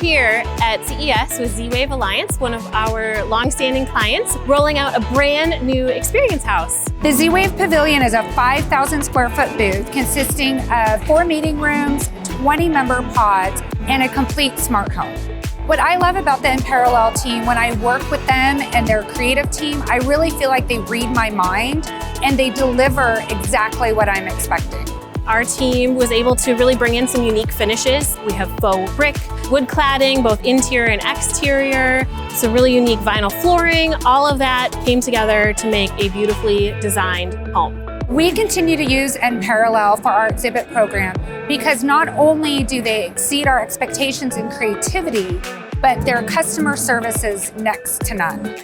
here at CES with Z-Wave Alliance, one of our long-standing clients, rolling out a brand new experience house. The Z-Wave Pavilion is a 5,000 square foot booth consisting of 4 meeting rooms, 20 member pods, and a complete smart home. What I love about the NPARALLEL team, when I work with them and their creative team, I really feel like they read my mind and they deliver exactly what I'm expecting. Our team was able to really bring in some unique finishes. We have faux brick, wood cladding, both interior and exterior, some really unique vinyl flooring. All of that came together to make a beautifully designed home. We continue to use NPARALLEL for our exhibit program because not only do they exceed our expectations in creativity, but their customer service is next to none.